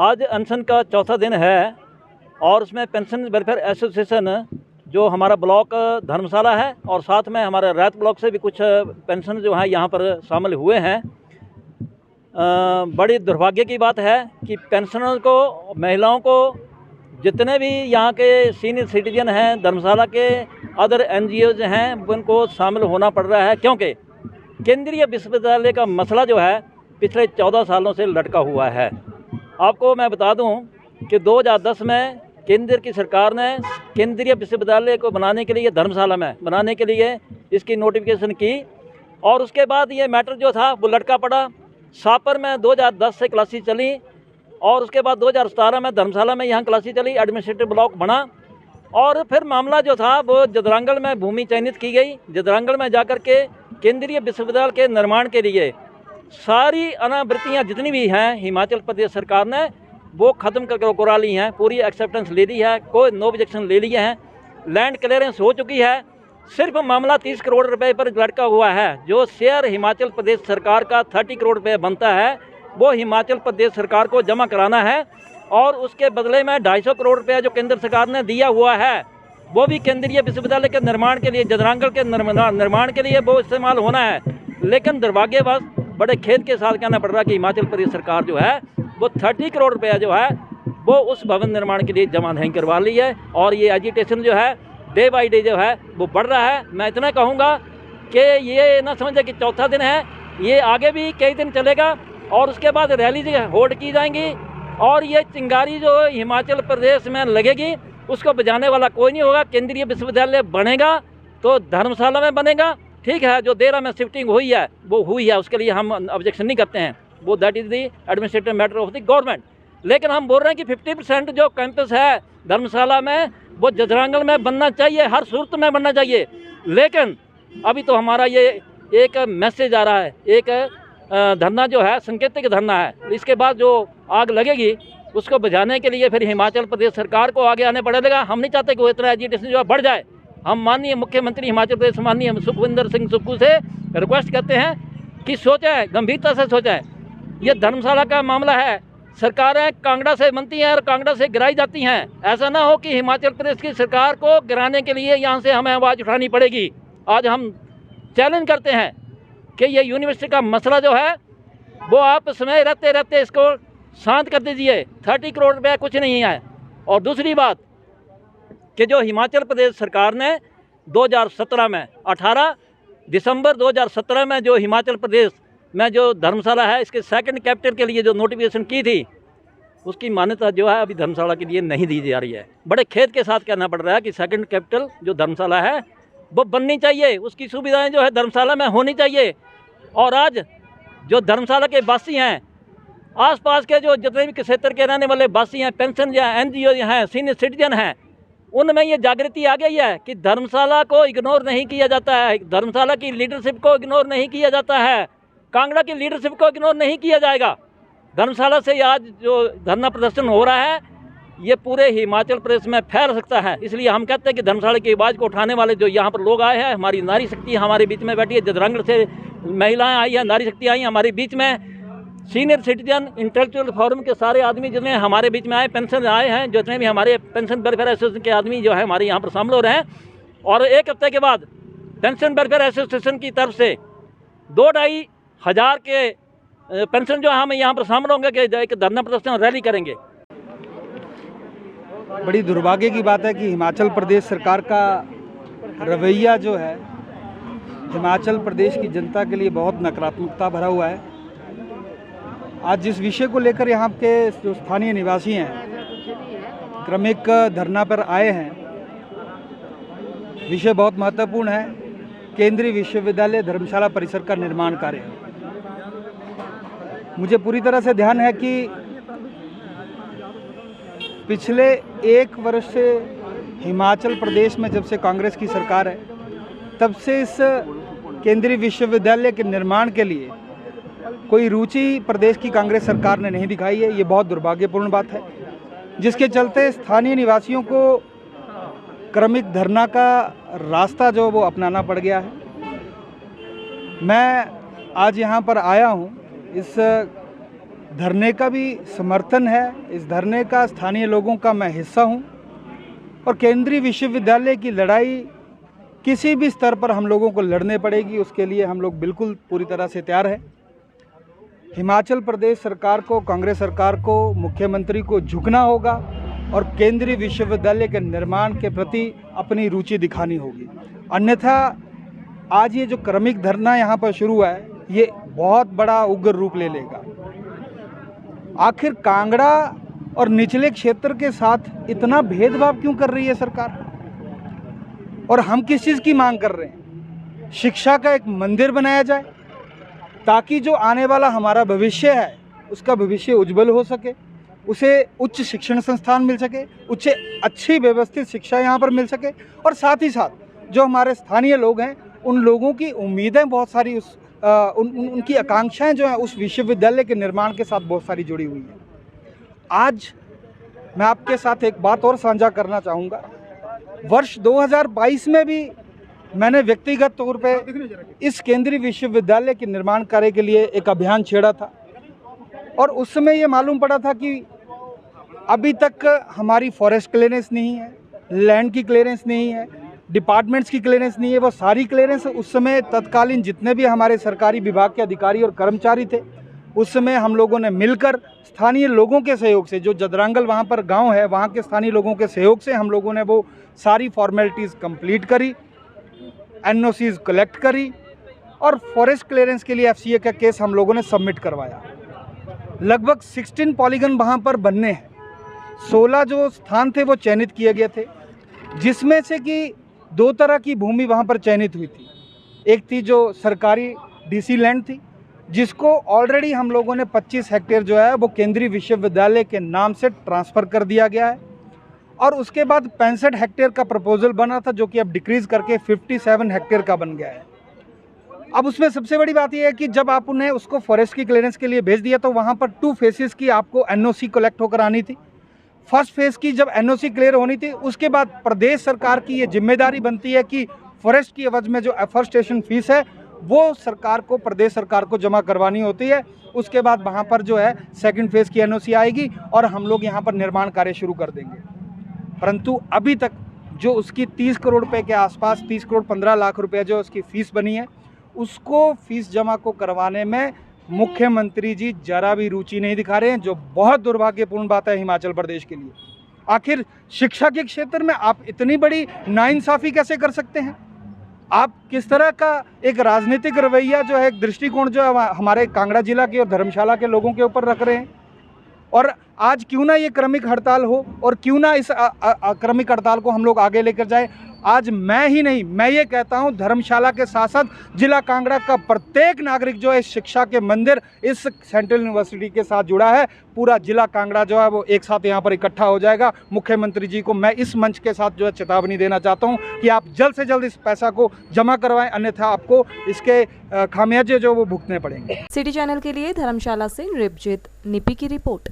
आज अनशन का चौथा दिन है और उसमें पेंशन वेलफेयर एसोसिएशन जो हमारा ब्लॉक धर्मशाला है और साथ में हमारे रैत ब्लॉक से भी कुछ पेंशन जो है यहाँ पर शामिल हुए हैं। बड़ी दुर्भाग्य की बात है कि पेंशनर को, महिलाओं को, जितने भी यहाँ के सीनियर सिटीजन हैं, धर्मशाला के अदर एनजीओज हैं, उनको शामिल होना पड़ रहा है, क्योंकि केंद्रीय विश्वविद्यालय का मसला जो है पिछले 14 सालों से लटका हुआ है। आपको मैं बता दूं कि 2010 में केंद्र की सरकार ने केंद्रीय विश्वविद्यालय को बनाने के लिए, धर्मशाला में बनाने के लिए इसकी नोटिफिकेशन की और उसके बाद ये मैटर जो था वो लटका पड़ा। शाहपुर में 2010 से क्लासेस चली और उसके बाद 2017 में धर्मशाला में यहाँ क्लासेस चली, एडमिनिस्ट्रेटिव ब्लॉक बना और फिर मामला जो था वो जदरांगल में भूमि चयनित की गई। जदरांगल में जाकर के केंद्रीय विश्वविद्यालय के निर्माण के लिए सारी अनावृत्तियाँ जितनी भी हैं हिमाचल प्रदेश सरकार ने वो ख़त्म करके करा ली हैं, पूरी एक्सेप्टेंस ले ली है, कोई नो ऑब्जेक्शन ले लिए हैं, लैंड क्लियरेंस हो चुकी है। सिर्फ मामला 30 करोड़ रुपए पर लटका हुआ है। जो शेयर हिमाचल प्रदेश सरकार का 30 करोड़ रुपए बनता है वो हिमाचल प्रदेश सरकार को जमा कराना है और उसके बदले में 250 करोड़ रुपया जो केंद्र सरकार ने दिया हुआ है वो भी केंद्रीय विश्वविद्यालय के निर्माण के लिए, जदरांगल के निर्माण के लिए वो इस्तेमाल होना है। लेकिन दुर्भाग्यवश बड़े खेद के साथ कहना पड़ रहा है कि हिमाचल प्रदेश सरकार जो है वो 30 करोड़ रुपया जो है वो उस भवन निर्माण के लिए जमा नहीं करवा ली है और ये एजिटेशन जो है डे बाई डे जो है वो बढ़ रहा है। मैं इतना कहूँगा कि ये ना समझे कि चौथा दिन है, ये आगे भी कई दिन चलेगा और उसके बाद रैली होल्ड की जाएंगी और ये चिंगारी जो हिमाचल प्रदेश में लगेगी उसको बजाने वाला कोई नहीं होगा। केंद्रीय विश्वविद्यालय बनेगा तो धर्मशाला में बनेगा, ठीक है। जो देरा में शिफ्टिंग हुई है वो हुई है, उसके लिए हम ऑब्जेक्शन नहीं करते हैं, वो that is the administrative matter of the government. लेकिन हम बोल रहे हैं कि 50% जो कैंपस है धर्मशाला में वो जदरांगल में बनना चाहिए, हर सूरत में बनना चाहिए। लेकिन अभी तो हमारा ये एक मैसेज आ रहा है, एक धरना जो है संकेतिक धरना है, इसके बाद जो आग लगेगी उसको बुझाने के लिए फिर हिमाचल प्रदेश सरकार को आगे आने पड़ेगा। हम नहीं चाहते कि वो इतना एजिटेशन जो है बढ़ जाए। हम माननीय मुख्यमंत्री हिमाचल प्रदेश माननीय सुखविंदर सिंह सुक्खू से रिक्वेस्ट करते हैं कि सोचें, गंभीरता से सोचें। ये धर्मशाला का मामला है, सरकारें कांगड़ा से बनती हैं और कांगड़ा से गिराई जाती हैं। ऐसा ना हो कि हिमाचल प्रदेश की सरकार को गिराने के लिए यहाँ से हमें आवाज़ उठानी पड़ेगी। आज हम चैलेंज करते हैं कि ये यूनिवर्सिटी का मसला जो है वो आप समय रहते रहते इसको शांत कर दीजिए। 30 करोड़ रुपया कुछ नहीं है। और दूसरी बात कि जो हिमाचल प्रदेश सरकार ने 2017 में 18 दिसंबर 2017 में जो हिमाचल प्रदेश में जो धर्मशाला है इसके सेकंड कैपिटल के लिए जो नोटिफिकेशन की थी उसकी मान्यता जो है अभी धर्मशाला के लिए नहीं दी जा रही है। बड़े खेद के साथ कहना पड़ रहा है कि सेकंड कैपिटल जो धर्मशाला है वो बननी चाहिए, उसकी सुविधाएं जो है धर्मशाला में होनी चाहिए। और आज जो धर्मशाला के वासी हैं, आसपास के जो जितने भी क्षेत्र के रहने वाले वासी हैं, पेंशन या एनजीओ हैं, सीनियर सिटीजन हैं, उनमें ये जागृति आ गई है कि धर्मशाला को इग्नोर नहीं किया जाता है, धर्मशाला की लीडरशिप को इग्नोर नहीं किया जाता है, कांगड़ा की लीडरशिप को इग्नोर नहीं किया जाएगा। धर्मशाला से आज जो धरना प्रदर्शन हो रहा है ये पूरे हिमाचल प्रदेश में फैल सकता है। इसलिए हम कहते हैं कि धर्मशाला की आवाज़ को उठाने वाले जो यहाँ पर लोग आए हैं, हमारी नारी शक्ति हमारे बीच में बैठी है, जदरांगल से महिलाएं आई हैं, नारी शक्ति आई हैं हमारे बीच में, सीनियर सिटीजन इंटेलेक्चुअल फोरम के सारे आदमी जितने हमारे बीच में आए, पेंशन आए हैं, जितने भी हमारे पेंशन वेलफेयर एसोसिएशन के आदमी जो है हमारे यहाँ पर शामिल हो रहे हैं। और एक हफ्ते के बाद पेंशन वेलफेयर एसोसिएशन की तरफ से 2-2.5 हज़ार के पेंशन जो हम यहाँ पर शामिल होंगे कि एक धरना प्रदर्शन रैली करेंगे। बड़ी दुर्भाग्य की बात है कि हिमाचल प्रदेश सरकार का रवैया जो है हिमाचल प्रदेश की जनता के लिए बहुत नकारात्मकता भरा हुआ है। आज जिस विषय को लेकर यहाँ के जो स्थानीय निवासी हैं क्रमिक धरना पर आए हैं, विषय बहुत महत्वपूर्ण है। केंद्रीय विश्वविद्यालय धर्मशाला परिसर का निर्माण कार्य। मुझे पूरी तरह से ध्यान है कि पिछले 1 वर्ष से हिमाचल प्रदेश में जब से कांग्रेस की सरकार है तब से इस केंद्रीय विश्वविद्यालय के निर्माण के लिए कोई रुचि प्रदेश की कांग्रेस सरकार ने नहीं दिखाई है। ये बहुत दुर्भाग्यपूर्ण बात है, जिसके चलते स्थानीय निवासियों को क्रमिक धरना का रास्ता जो वो अपनाना पड़ गया है। मैं आज यहाँ पर आया हूँ इस धरने का भी समर्थन है। इस धरने का स्थानीय लोगों का मैं हिस्सा हूं और केंद्रीय विश्वविद्यालय की लड़ाई किसी भी स्तर पर हम लोगों को लड़ने पड़ेगी, उसके लिए हम लोग बिल्कुल पूरी तरह से तैयार हैं। हिमाचल प्रदेश सरकार को, कांग्रेस सरकार को, मुख्यमंत्री को झुकना होगा और केंद्रीय विश्वविद्यालय के निर्माण के प्रति अपनी रुचि दिखानी होगी। अन्यथा आज ये जो क्रमिक धरना यहाँ पर शुरू हुआ है, ये बहुत बड़ा उग्र रूप ले लेगा। आखिर कांगड़ा और निचले क्षेत्र के साथ इतना भेदभाव क्यों कर रही है सरकार? और हम किस चीज़ की मांग कर रहे हैं? शिक्षा का एक मंदिर बनाया जाए ताकि जो आने वाला हमारा भविष्य है उसका भविष्य उज्जवल हो सके, उसे उच्च शिक्षण संस्थान मिल सके, उच्च अच्छी व्यवस्थित शिक्षा यहाँ पर मिल सके, और साथ ही साथ जो हमारे स्थानीय लोग हैं उन लोगों की उम्मीदें बहुत सारी उनकी आकांक्षाएं जो हैं उस विश्वविद्यालय के निर्माण के साथ बहुत सारी जुड़ी हुई हैं। आज मैं आपके साथ एक बात और साझा करना चाहूँगा। वर्ष 2022 में भी मैंने व्यक्तिगत तौर पे इस केंद्रीय विश्वविद्यालय के निर्माण कार्य के लिए एक अभियान छेड़ा था और उस समय ये मालूम पड़ा था कि अभी तक हमारी फॉरेस्ट क्लियरेंस नहीं है, लैंड की क्लियरेंस नहीं है, डिपार्टमेंट्स की क्लियरेंस नहीं है। वो सारी क्लियरेंस उस समय तत्कालीन जितने भी हमारे सरकारी विभाग के अधिकारी और कर्मचारी थे, उस समय हम लोगों ने मिलकर स्थानीय लोगों के सहयोग से, जो जदरांगल वहाँ पर गांव है, वहाँ के स्थानीय लोगों के सहयोग से हम लोगों ने वो सारी फॉर्मेलिटीज़ कंप्लीट करी, एनओसीज कलेक्ट करी और फॉरेस्ट क्लियरेंस के लिए एफसीए का केस हम लोगों ने सबमिट करवाया। लगभग 16 पॉलीगन वहाँ पर बनने हैं। 16 जो स्थान थे वो चयनित किए गए थे, जिसमें से कि 2 तरह की भूमि वहाँ पर चयनित हुई थी। एक थी जो सरकारी डीसी लैंड थी, जिसको ऑलरेडी हम लोगों ने 25 हेक्टेयर जो है वो केंद्रीय विश्वविद्यालय के नाम से ट्रांसफ़र कर दिया गया है, और उसके बाद 65 हेक्टेयर का प्रपोजल बना था जो कि अब डिक्रीज़ करके 57 हेक्टेयर का बन गया है। अब उसमें सबसे बड़ी बात यह है कि जब आप उन्हें उसको फॉरेस्ट की क्लियरेंस के लिए भेज दिया तो वहाँ पर 2 फेसेस की आपको एनओसी कलेक्ट होकर आनी थी। फर्स्ट फेज़ की जब एनओसी क्लियर होनी थी, उसके बाद प्रदेश सरकार की ये जिम्मेदारी बनती है कि फॉरेस्ट की एवज में जो एफॉरेस्टेशन फीस है वो सरकार को, प्रदेश सरकार को जमा करवानी होती है। उसके बाद वहाँ पर जो है सेकंड फेज़ की एनओसी आएगी और हम लोग यहाँ पर निर्माण कार्य शुरू कर देंगे। परंतु अभी तक जो उसकी 30 करोड़ रुपए के आसपास, 30 करोड़ 15 लाख रुपए जो उसकी फ़ीस बनी है, उसको फीस जमा को करवाने में मुख्यमंत्री जी जरा भी रुचि नहीं दिखा रहे हैं, जो बहुत दुर्भाग्यपूर्ण बात है हिमाचल प्रदेश के लिए। आखिर शिक्षा के क्षेत्र में आप इतनी बड़ी नाइंसाफ़ी कैसे कर सकते हैं? आप किस तरह का एक राजनीतिक रवैया जो है, एक दृष्टिकोण जो है हमारे कांगड़ा जिला के और धर्मशाला के लोगों के ऊपर रख रहे हैं? और आज क्यों ना ये क्रमिक हड़ताल हो और क्यों ना इस क्रमिक हड़ताल को हम लोग आगे लेकर जाएं। आज मैं ही नहीं, मैं ये कहता हूं, धर्मशाला के साथ साथ जिला कांगड़ा का प्रत्येक नागरिक जो है इस शिक्षा के मंदिर, इस सेंट्रल यूनिवर्सिटी के साथ जुड़ा है। पूरा जिला कांगड़ा जो है वो एक साथ यहाँ पर इकट्ठा हो जाएगा। मुख्यमंत्री जी को मैं इस मंच के साथ जो है चेतावनी देना चाहता हूँ कि आप जल्द से जल्द इस पैसा को जमा करवाएं, अन्यथा आपको इसके खामियाजे जो वो भुगतने पड़ेंगे। सिटी चैनल के लिए धर्मशाला से नृपजीत निपी की रिपोर्ट।